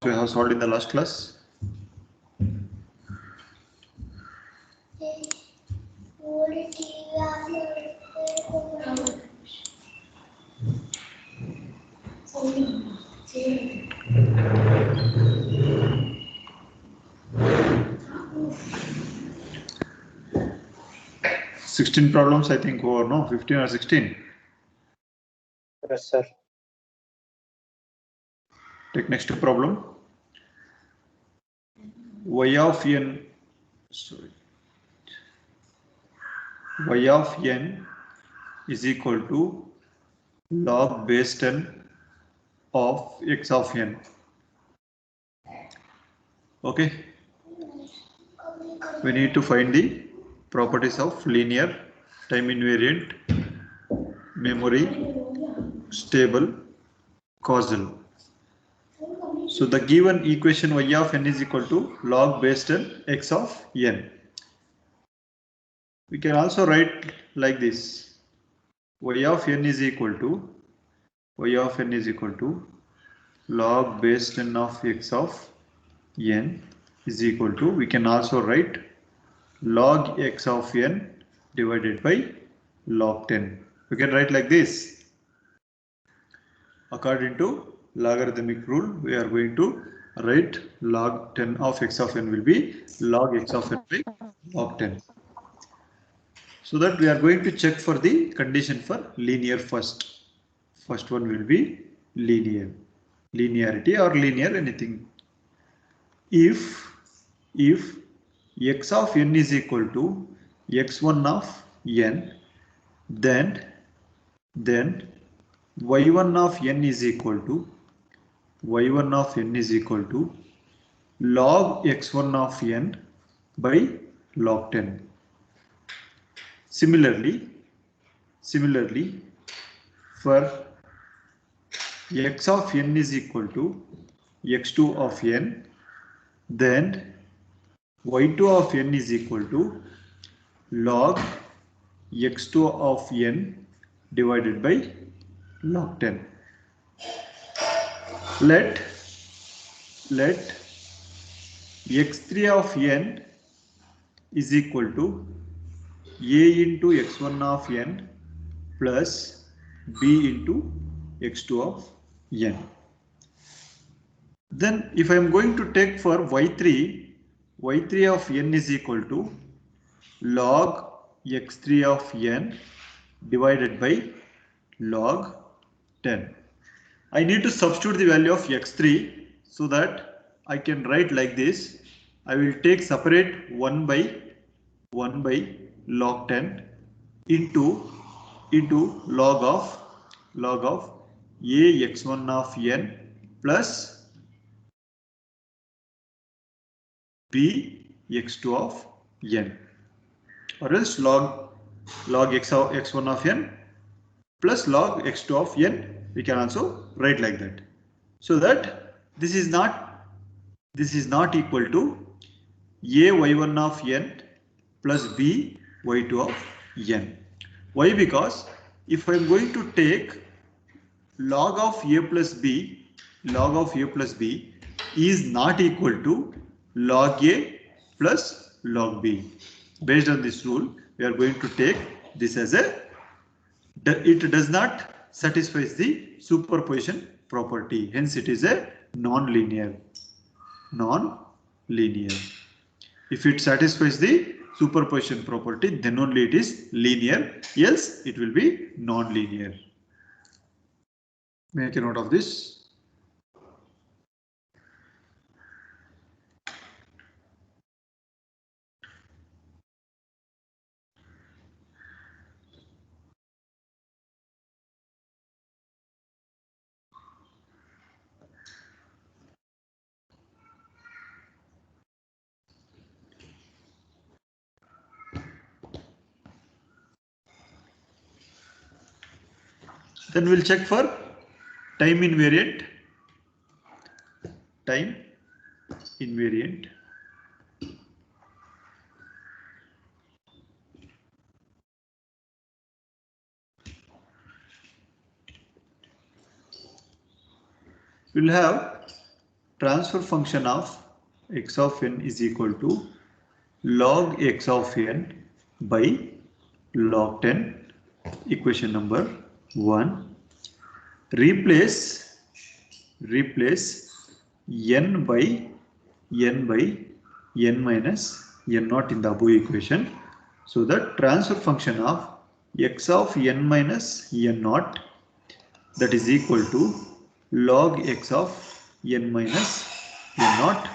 we have solved in the last class. Sixteen problems, I think, or no, 15 or 16. Yes, sir. Take next problem. Y of n, sorry, y of n is equal to log base 10 of x of n. Okay. We need to find the properties of linear, time invariant, memory, stable, causal. So the given equation y of n is equal to log base 10 x of n. We can also write like this. Y of n is equal to log base 10 of x of n is equal to, we can also write log x of n divided by log 10. We can write like this. According to logarithmic rule, we are going to write log 10 of x of n will be log x of n by log 10. So that we are going to check for the condition for linear first. First one will be linear. Linearity or linear anything. If x of n is equal to x1 of n, then y1 of n is equal to log x1 of n by log 10. Similarly, for x of n is equal to x2 of n, then y2 of n is equal to log x2 of n divided by log 10. Let x3 of n is equal to a into x1 of n plus b into x2 of n. Then if I am going to take for y3 of n is equal to log x3 of n divided by log 10. I need to substitute the value of x3 so that I can write like this. I will take separate 1 by log 10 into log of a x1 of n plus b x2 of n, or else log x1 of n plus log x2 of n, we can also write like that. So that this is not equal to a y1 of n plus b y2 of n. Why? Because if I am going to take log of a plus b is not equal to log a plus log b. Based on this rule, we are going to take this as it does not satisfy the superposition property. Hence, it is a non-linear. If it satisfies the superposition property, then only it is linear. Else, it will be non-linear. Make a note of this. Then we'll check for time invariant. We'll have transfer function of x of n is equal to log x of n by log 10. Equation number 1. Replace n by n minus n naught in the above equation. So the transfer function of x of n minus n naught, that is equal to log x of n minus n naught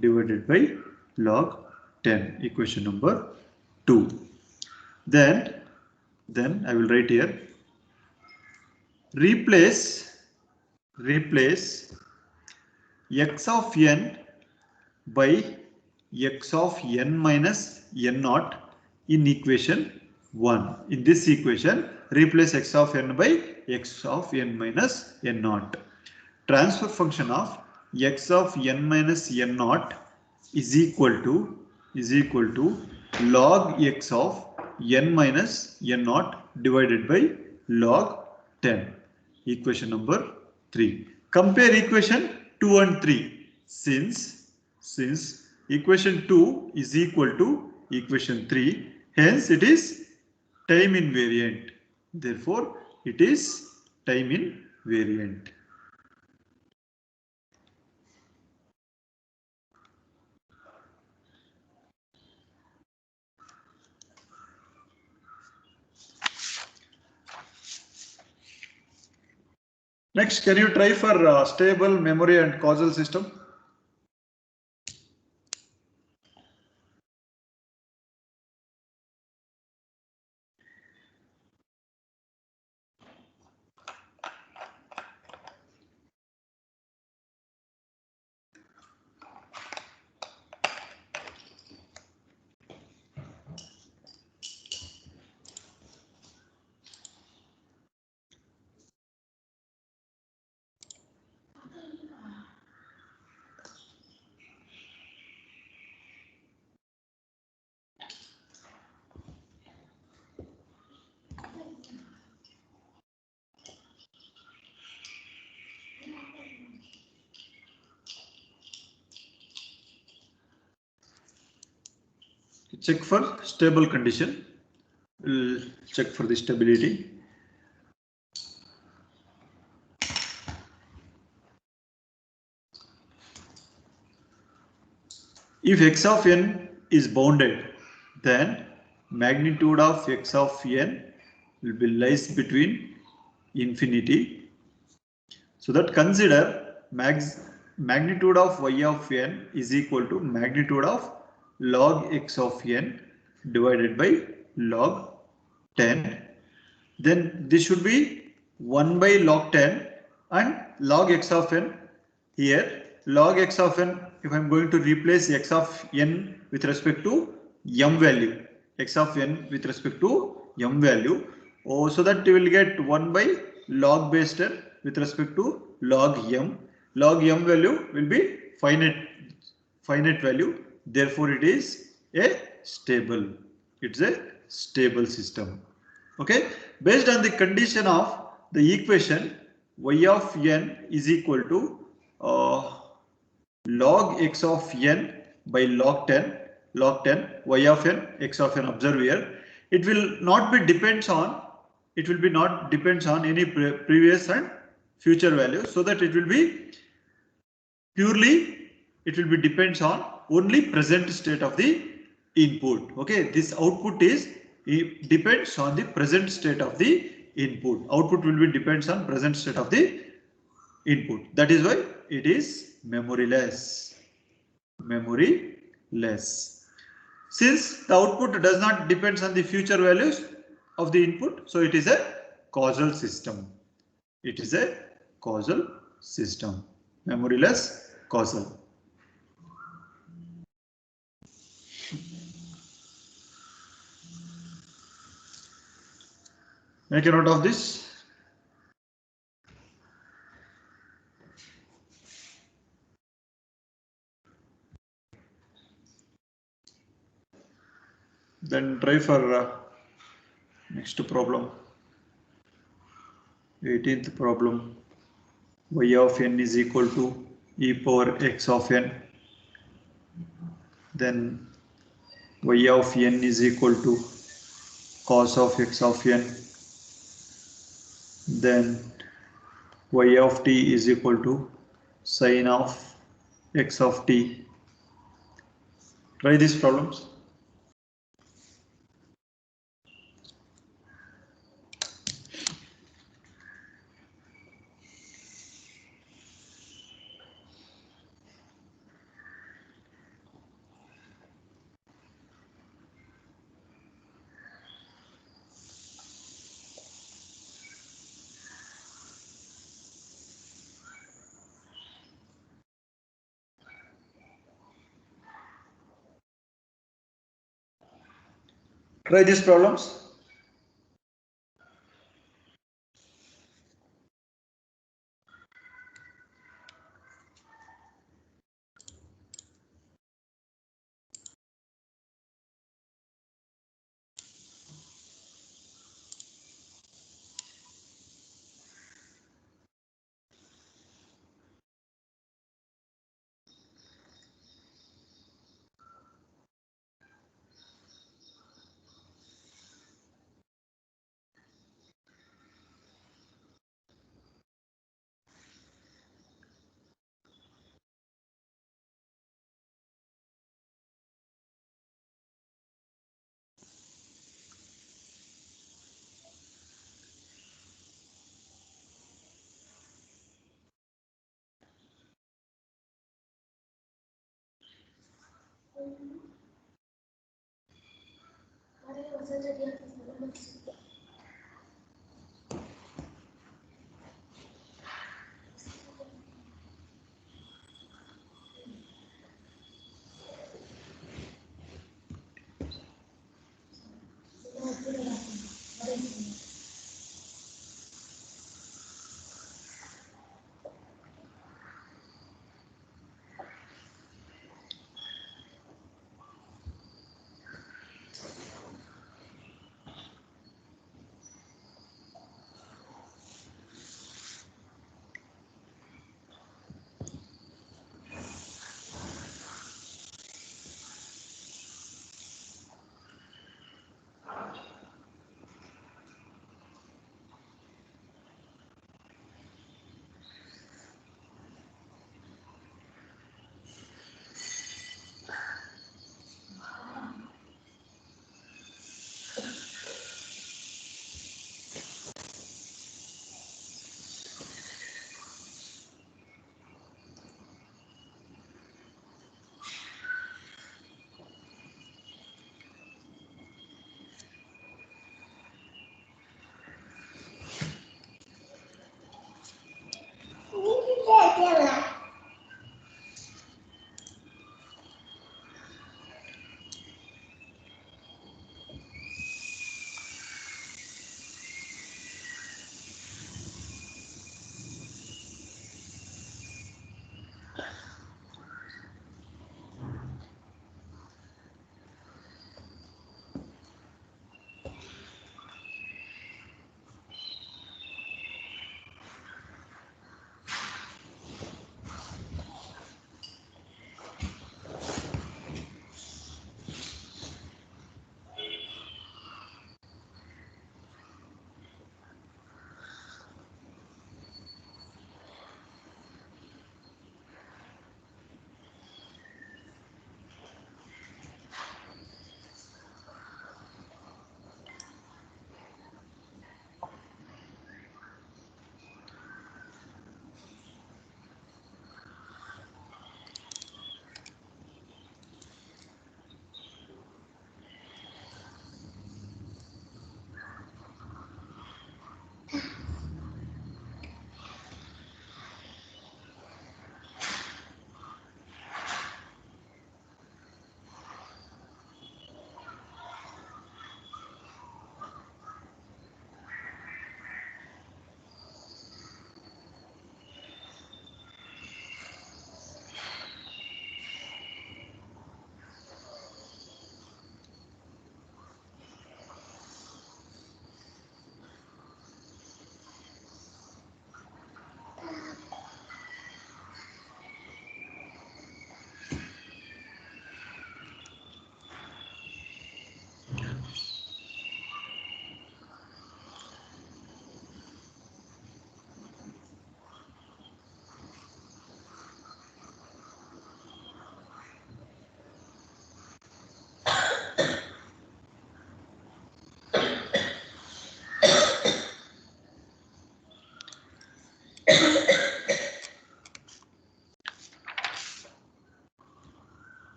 divided by log 10. Equation number 2. Then I will write here, replace x of n by x of n minus n naught in equation 1. In this equation, replace x of n by x of n minus n naught. Transfer function of x of n minus n naught is equal to log x of n minus n naught divided by log 10. Equation number 3. Compare equation 2 and 3. Since equation 2 is equal to equation 3, hence it is time invariant. Therefore, it is time invariant. Next, can you try for stable memory and causal system? Check for stable condition. We'll check for the stability. If x of n is bounded, then magnitude of x of n will be lies between infinity. So that consider magnitude of y of n is equal to magnitude of log x of n divided by log 10. Then this should be 1 by log 10 and log x of n. Here log x of n, if I am going to replace x of n with respect to m value, x of n with respect to m value, so that you will get 1 by log base 10 with respect to log m. Log m value will be finite value. Therefore, it is a stable. It's a stable system. Okay. Based on the condition of the equation, y of n is equal to log x of n by log 10, y of n, x of n. Observe here, it will not be depends on any previous and future values, so that it will be depends on only present state of the input. Okay, this output is depends on the present state of the input. Output will be depends on present state of the input. That is why it is memoryless. Since the output does not depends on the future values of the input, so it is a causal system. Memoryless, causal. Make a note of this. Then try for next problem. 18th problem. Y of n is equal to e power x of n, then y of n is equal to cos of x of n, then y of t is equal to sin of x of t. Try these problems. Try these problems.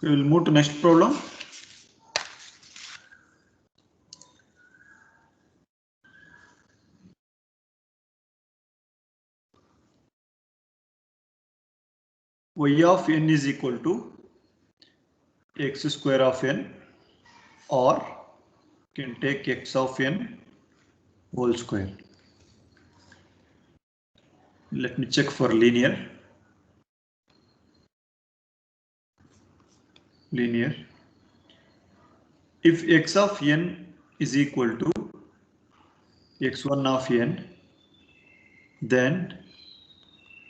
We will move to next problem. Y of n is equal to x square of n, or can take x of n whole square. Let me check for linear. If x of n is equal to x1 of n, then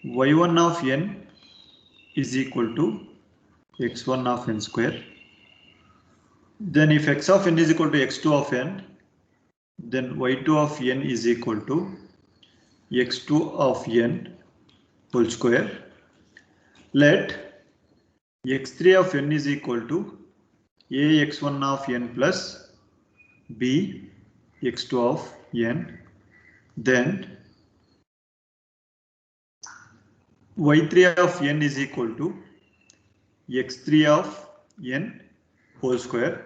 y1 of n is equal to x1 of n square. Then if x of n is equal to x2 of n, then y2 of n is equal to x2 of n whole square. Let x3 of n is equal to a x1 of n plus b x2 of n. Then y3 of n is equal to x3 of n whole square.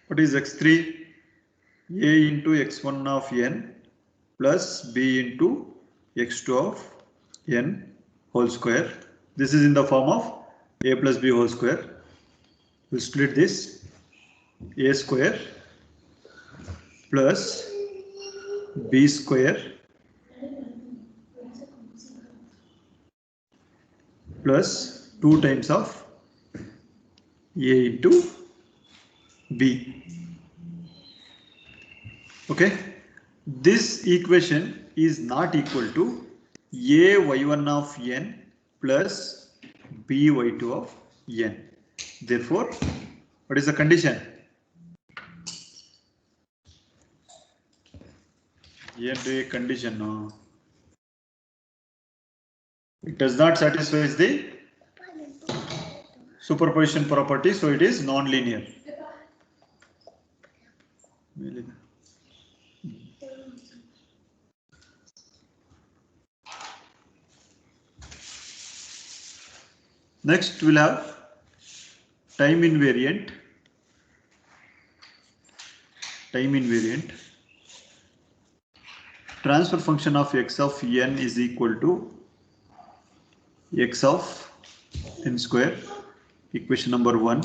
What is x3? A into x1 of n plus b into x2 of n whole square. This is in the form of a plus b whole square. We'll split this. A square plus b square plus 2 times of a into b. Okay, this equation is not equal to a y1 of n plus b y2 of n. Therefore, what is the condition? A condition. No. It does not satisfy the superposition property, so it is non-linear. Next, we'll have time invariant. Transfer function of x of n is equal to x of n square. Equation number 1.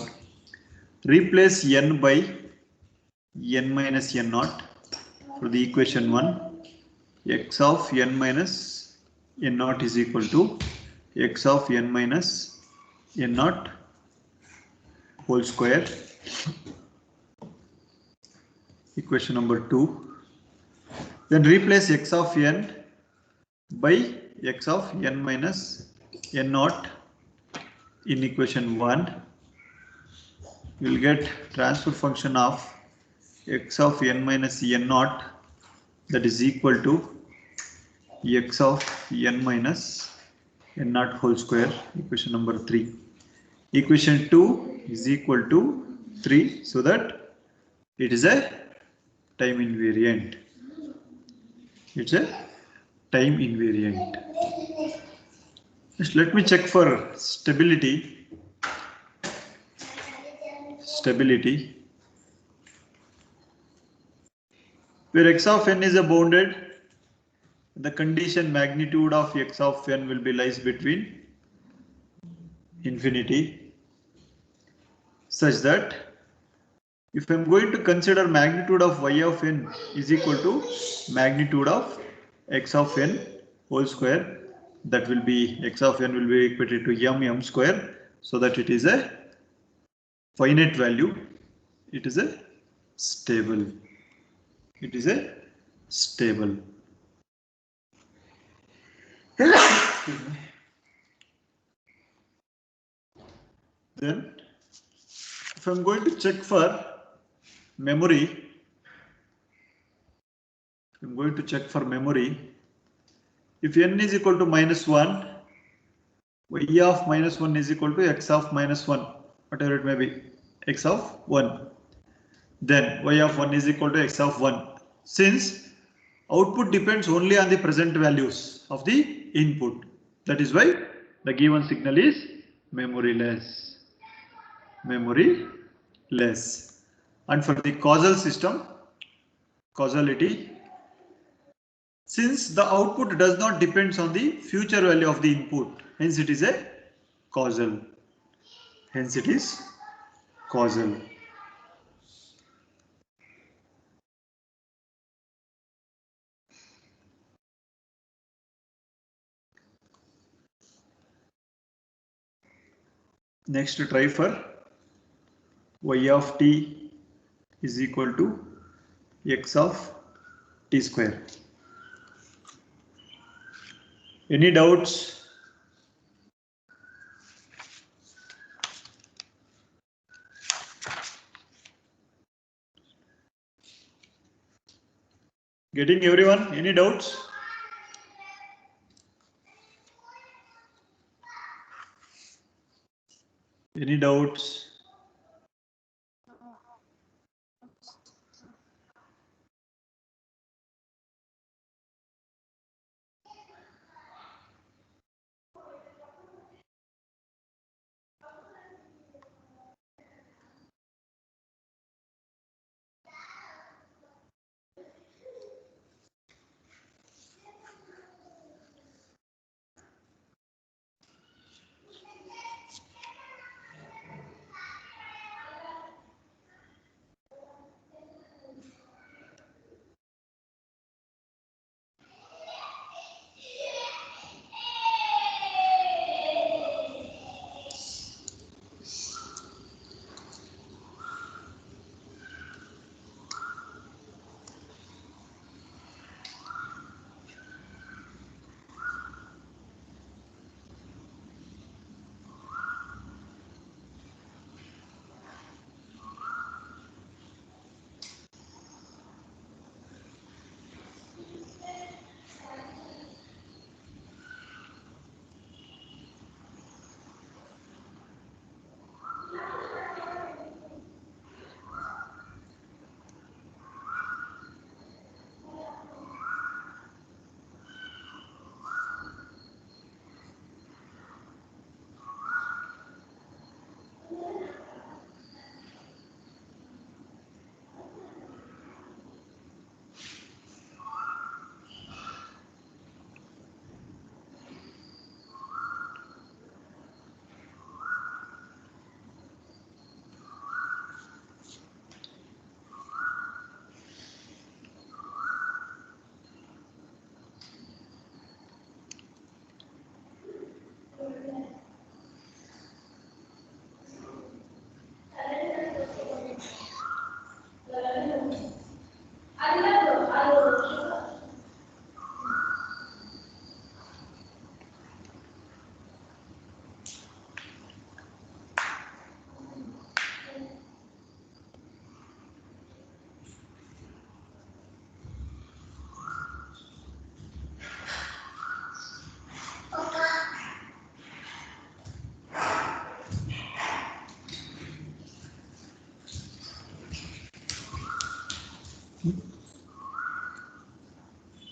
Replace n by n minus n naught for the equation 1. X of n minus n naught is equal to x of n minus n naught whole square. Equation number 2. Then replace x of n by x of n minus n naught in equation 1. We will get transfer function of x of n minus n naught, that is equal to x of n minus n naught whole square. Equation number 3. Equation 2 is equal to 3, so that it is a time invariant. It's a time invariant. Just let me check for stability. Where x of n is a bounded, the condition magnitude of x of n will be lies between infinity, such that if I am going to consider magnitude of y of n is equal to magnitude of x of n whole square, that will be x of n will be equated to m square, so that it is a finite value. It is a stable. Then, if I am going to check for memory, if n is equal to -1, y of -1 is equal to x of -1, whatever it may be, x of 1. Then y of 1 is equal to x of 1. Since output depends only on the present values of the input, that is why The given signal is memoryless. Memoryless. And for the causal system, causality, since the output does not depend on the future value of the input, hence it is a causal. Hence it is causal. Next, try for y of t is equal to x of t square. Any doubts? Getting everyone? Any doubts? Any doubts?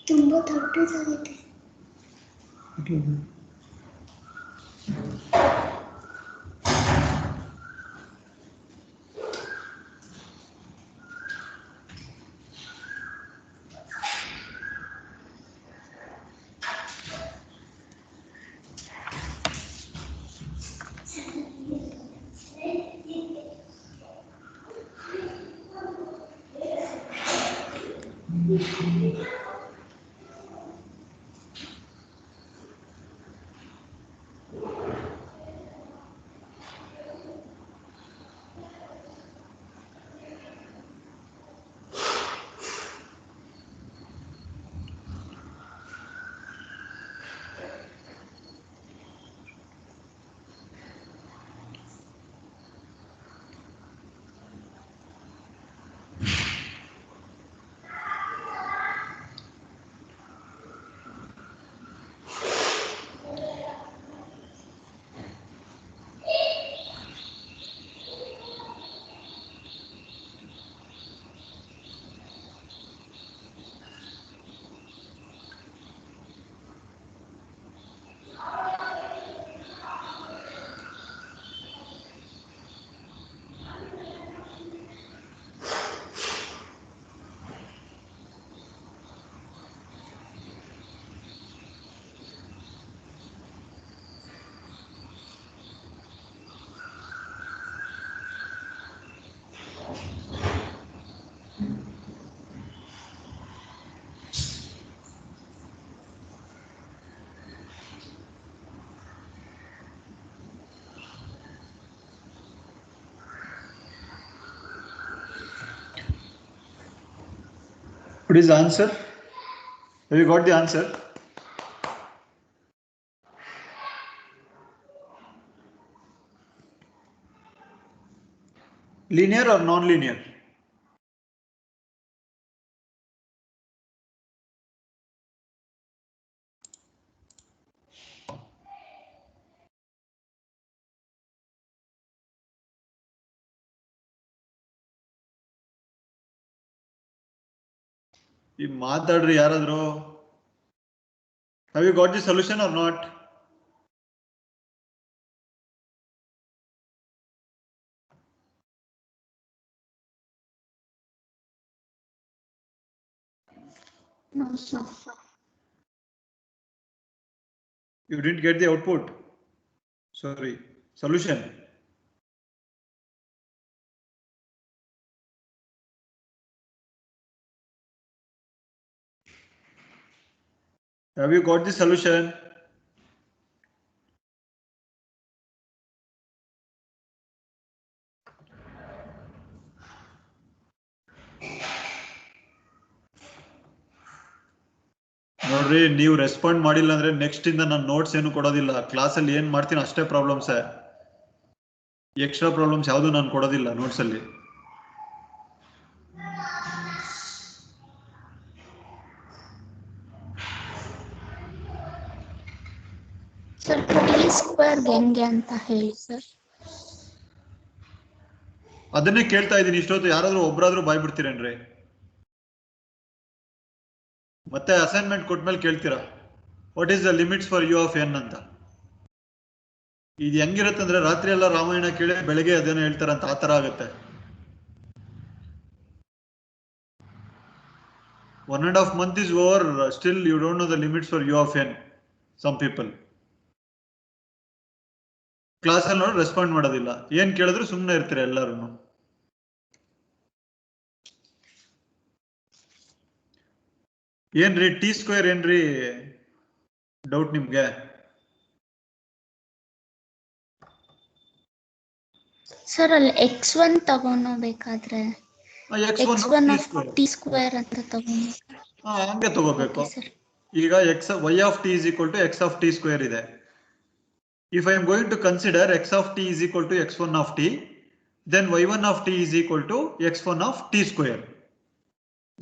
ತುಂಬ ದೊಡ್ಡದಾಗಿದೆ. What is the answer? Have you got the answer? Linear or non-linear? You maatadri yaradru. Have you got the solution or not? No, sir. You didn't get the output. Sorry, solution. Have you got the solution? ನೋಡ್ರಿ ನೀವು respond ಮಾಡಿಲ್ಲ ಅಂದ್ರೆ next ಇಂದ ನಾನು notes ಏನು ಕೊಡೋದಿಲ್ಲ. ಕ್ಲಾಸಲ್ಲಿ ಏನ್ ಮಾಡ್ತೀನಿ ಅಷ್ಟೇ ಪ್ರಾಬ್ಲಮ್ಸ್. ಎಕ್ಸ್ಟ್ರಾ ಪ್ರಾಬ್ಲಮ್ಸ್ ಯಾವುದು ನಾನು ಕೊಡೋದಿಲ್ಲ ನೋಟ್ಸ್ ಅಲ್ಲಿ. ಸರ್ ಟಿ ಸ್ಕ್ವೇರ್ ಹೆಂಗೆ ಅಂತ ಹೇಳಿ ಸರ್. ಅದನ್ನೇ ಕೇಳ್ತಾ ಇದ್ದೀನಿ ಇಷ್ಟೊತ್ತು. ಯಾರಾದ್ರೂ ಒಬ್ರಾದ್ರೂ ಬಾಯ್ ಬಿಡ್ತೀರೇನ್ರಿ? ಮತ್ತೆ ಅಸೈನ್ಮೆಂಟ್ ಕೊಟ್ಮೇಲೆ ಕೇಳ್ತೀರಾ what is the limits for U of N ಅಂತ. ಇದು ಹೆಂಗಿರುತ್ತಂದ್ರೆ ರಾತ್ರಿ ಎಲ್ಲ ರಾಮಾಯಣ ಕೇಳಿ ಬೆಳಗ್ಗೆ ಅದೇನೋ ಹೇಳ್ತಾರಂತ ಆ ತರ ಆಗುತ್ತೆ. 1.5 months is over, still you don't know the limits for u of n. Some people class ಅಲ್ಲಿ ನೋಡಿ ರೆಸ್ಪಾಂಡ್ ಮಾಡೋದಿಲ್ಲ. ಏನ್ ಕೇಳಿದ್ರು ಸುಮ್ಮನೆ ಇರ್ತೀರ ಎಲ್ಲರೂ. ಏನ್ರಿ ಟಿ ಸ್ಕ್ವೇರ್ ಏನ್ರಿ ಡೌಟ್ ನಿಮ್ಗೆ? ಸರ್ ಅಲ್ಲಿ x1 ತಗೋಬೇಕಾದ್ರೆ x1 ಟಿ ಸ್ಕ್ವೇರ್ ಅಂತ ತಗೋಬೇಕು. ಹಂಗೆ ತಗೋಬೇಕು. ಈಗ y of t is equal to x of t square ಇದೆ. If I am going to consider x of t is equal to x1 of t, then y1 of t is equal to x1 of t square.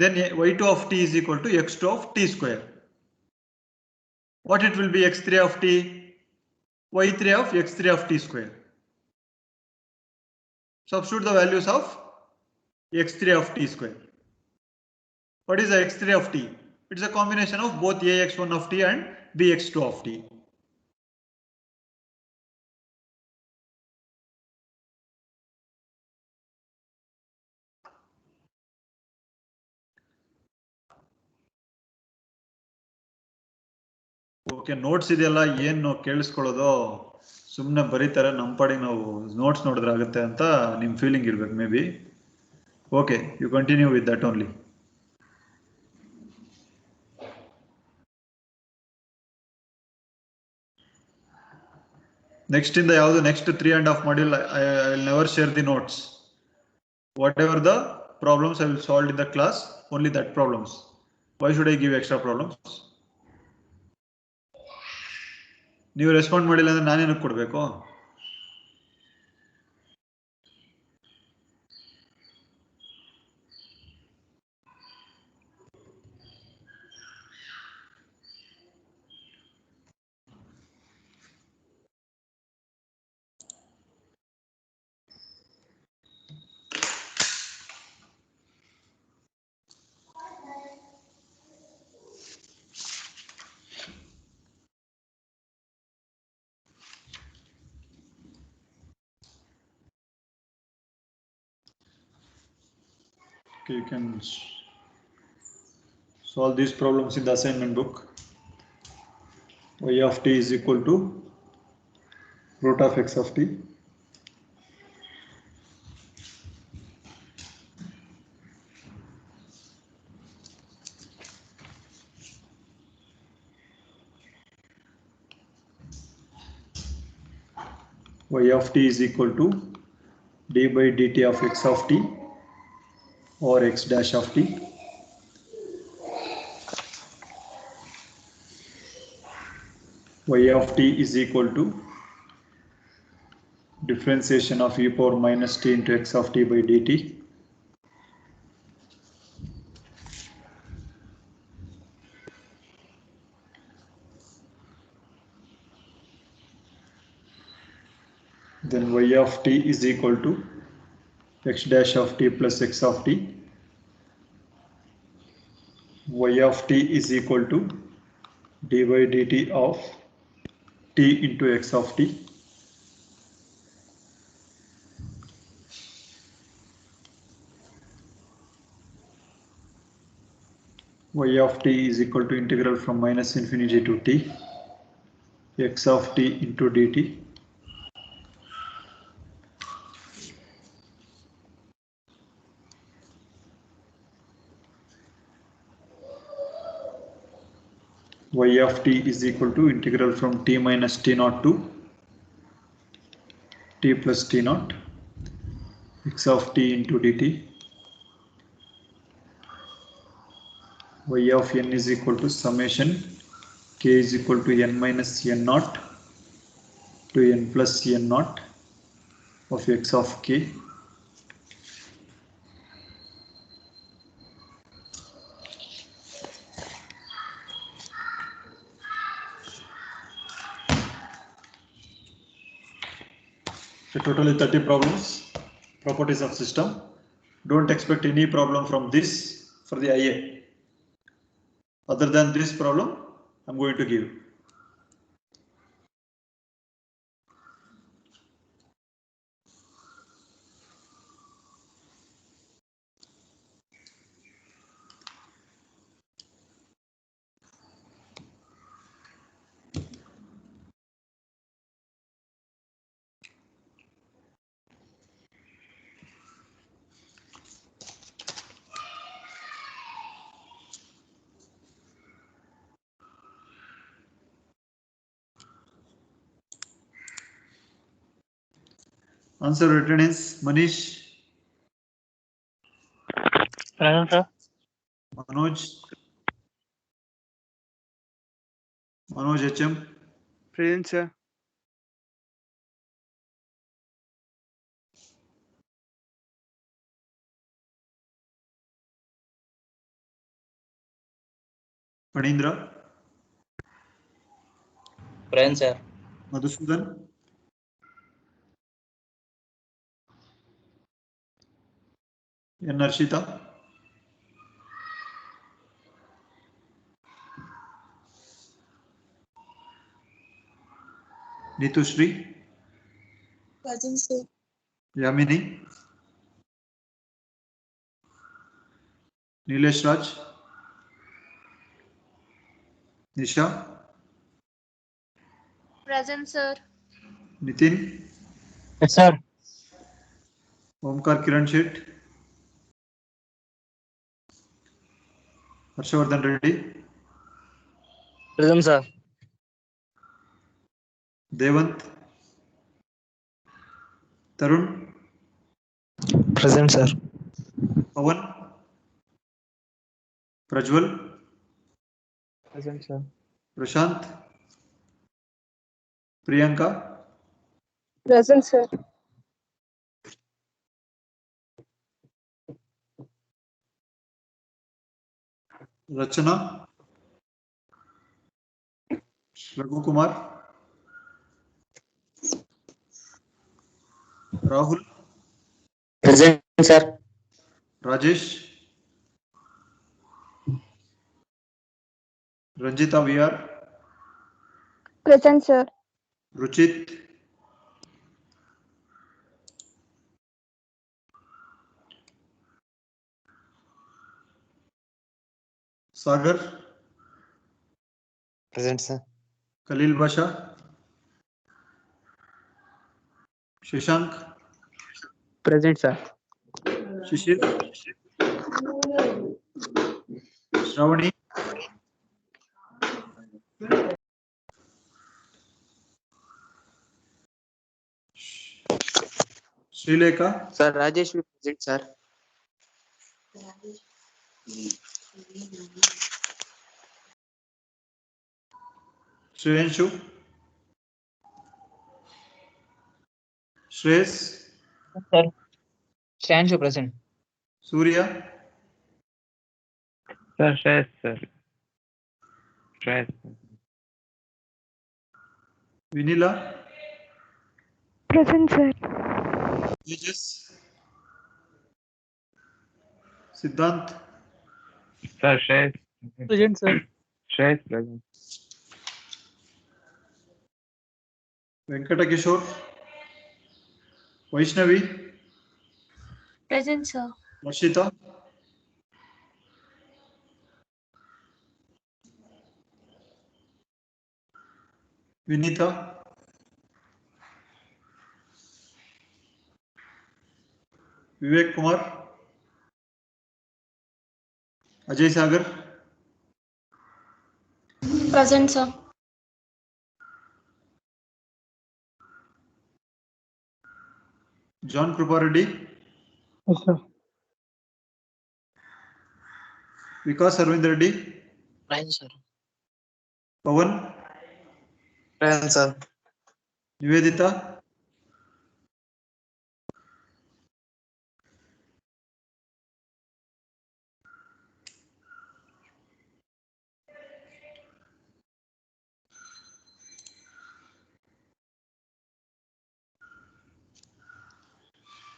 Then y2 of t is equal to x2 of t square. What it will be x3 of t? y3 of x3 of t square. Substitute the values of x3 of t square. What is the x3 of t? It's a combination of both ax1 of t and bx2 of t. Okay, notes ಇದೆಯಲ್ಲ ಏನು ಕೇಳಿಸ್ಕೊಳ್ಳೋದು ಸುಮ್ಮನೆ ಬರೀತಾರೆ, ನಮ್ಮ ಪಾಡಿಗೆ ನಾವು notes ನೋಡಿದ್ರೆ ಆಗುತ್ತೆ ಅಂತ ನಿಮ್ಮ ಫೀಲಿಂಗ್ ಇರ್ಬೇಕು ಮೇ ಬಿ. Okay, you continue with that only. Next ಇಂದ ಯಾವುದು next 3.5 module I will never share the notes. Whatever the problems I will solve in the class, only that problems. Why should I give extra problems? ನೀವು respond ಮಾಡಿಲ್ಲ ಅಂದ್ರೆ ನಾನೇನಕ್ಕೆ ಕೊಡಬೇಕು? Okay, you can solve these problems in the assignment book. Y of t is equal to root of x of t. Y of t is equal to d by dt of x of t or x dash of t. y of t is equal to differentiation of e power minus t into x of t by dt. Then y of t is equal to x dash of t plus x of t. Y of t is equal to dy dt of t into x of t. Y of t is equal to integral from minus infinity to t, x of t into dt. Y of t is equal to integral from t minus t naught to t plus t naught, x of t into dt. Y of n is equal to summation k is equal to n minus n naught to n plus n naught of x of k. So totally 30 problems, properties of system. Don't expect any problem from this for the IA. Other than this problem, I'm going to give. Answer written is Manish, Present, sir. Manoj HM, Present, sir. Panindra, Present, sir. Madhusudan, N. Arshita, Nitushri, Present, sir. Yamini, Nilesh Raj, Nisha, Present, sir. Nitin, Yes, sir. Omkar Kiran Shet, Harshavardhan Reddy, Present, sir. Devant, Tarun, Present, sir. Pawan, Prajwal, Present, sir. Prashant, Priyanka, Present, sir. Rachana, Raghu Kumar, Rahul, Present, sir. Rajesh, Ranjita VR, Present, sir. Ruchit, Sagar, Present, sir. Khalil Basha, Shashank, Present, sir. Shishir, Shravani, Srilekha, Sir, Rajesh will present, sir. Shreyanshu, Shreyas, Sir. Stanchu present. Surya, Sir, Shreyas, sir. Shreyas. Vinila, Present, sir. Tejas, Siddhant, Sir, Shreyas. Present, sir. Shreyas present. Venkata Kishore, Vaishnavi, Present, sir. Rashita, Vinita, Vivek Kumar, Ajay Sagar, Present, sir. John Krupareddy, Yes, sir. Vikas Arvind Reddy, Present, sir. Pawan, Present, sir. Nivedita,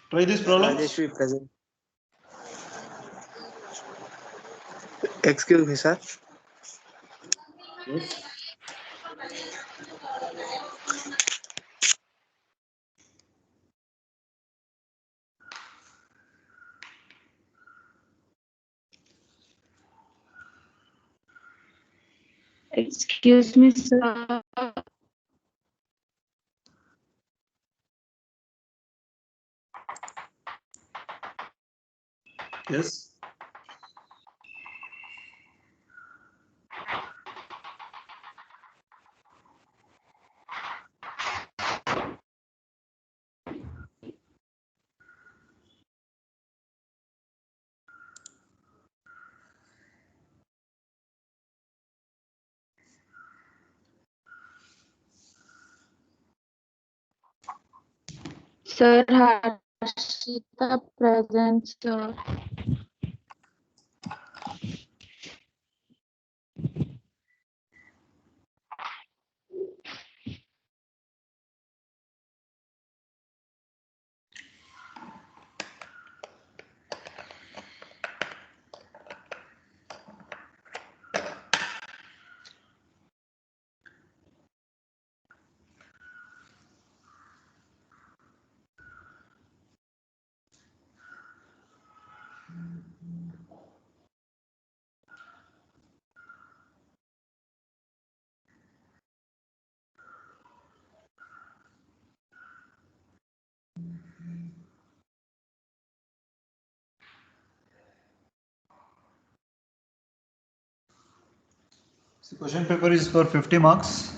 try this problem. Rajeshwi present. Excuse me, sir. Yes. Excuse me, sir. Yes. Sir, Harshita present, sir. So question paper is for 50 marks.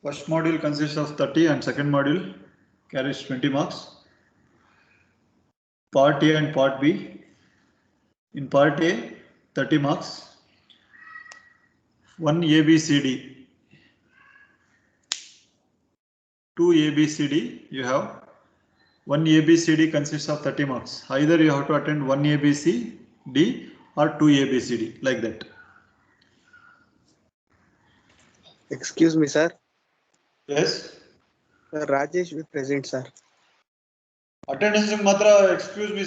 First module consists of 30 and second module carries 20 marks. Part A and Part B. In Part A, 30 marks. 1 ABCD. 2 ABCD you have. 1 ABCD consists of 30 marks. Either you have to attend 1 ABCD or 2 ABCD, like that. Excuse me, sir. Yes. Rajeshwi present, sir. Attendance ಮಾತ್ರ excuse me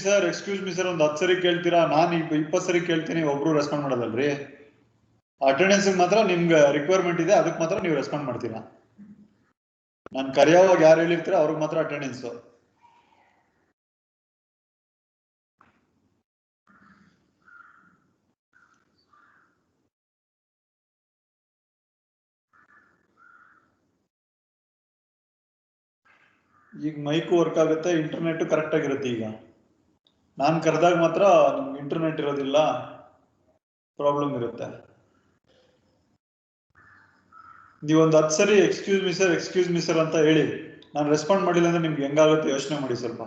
sir ಒಂದು 10 ಸರಿ ಕೇಳ್ತೀರಾ, ನಾನು 20 ಸರಿ ಕೇಳ್ತೀನಿ, ಒಬ್ರು respond ಮಾಡೋದಲ್ರಿ. Attendance ಮಾತ್ರ ನಿಮ್ಗೆ ರಿಕ್ವೈರ್ಮೆಂಟ್ ಇದೆ, ಅದಕ್ಕೆ ಮಾತ್ರ ನೀವು ರೆಸ್ಪಾಂಡ್ ಮಾಡ್ತೀರಾ. ನಾನು ಕರೆಯೋವಾಗ ಯಾರು ಹೇಳಿರ್ತೀರಾ ಅವ್ರಿಗೆ ಮಾತ್ರ ಅಟೆಂಡೆನ್ಸ್. ಈಗ ಮೈಕ್ ವರ್ಕ್ ಆಗುತ್ತೆ, ಇಂಟರ್ನೆಟ್ ಕರೆಕ್ಟ್ ಆಗಿರುತ್ತೆ. ಈಗ ನಾನು ಕರೆದಾಗ ಮಾತ್ರ ನಿಮ್ಗೆ ಇಂಟರ್ನೆಟ್ ಇರೋದಿಲ್ಲ, ಪ್ರಾಬ್ಲಮ್ ಇರುತ್ತೆ. ನೀವೊಂದು 10 ಸರಿ ಎಕ್ಸ್ಕ್ಯೂಸ್ ಮಿ ಸರ್ ಅಂತ ಹೇಳಿ ನಾನು ರೆಸ್ಪಾಂಡ್ ಮಾಡಿಲ್ಲ ಅಂದ್ರೆ ನಿಮ್ಗೆ ಹೆಂಗಾಗುತ್ತೆ ಯೋಚನೆ ಮಾಡಿ ಸ್ವಲ್ಪ.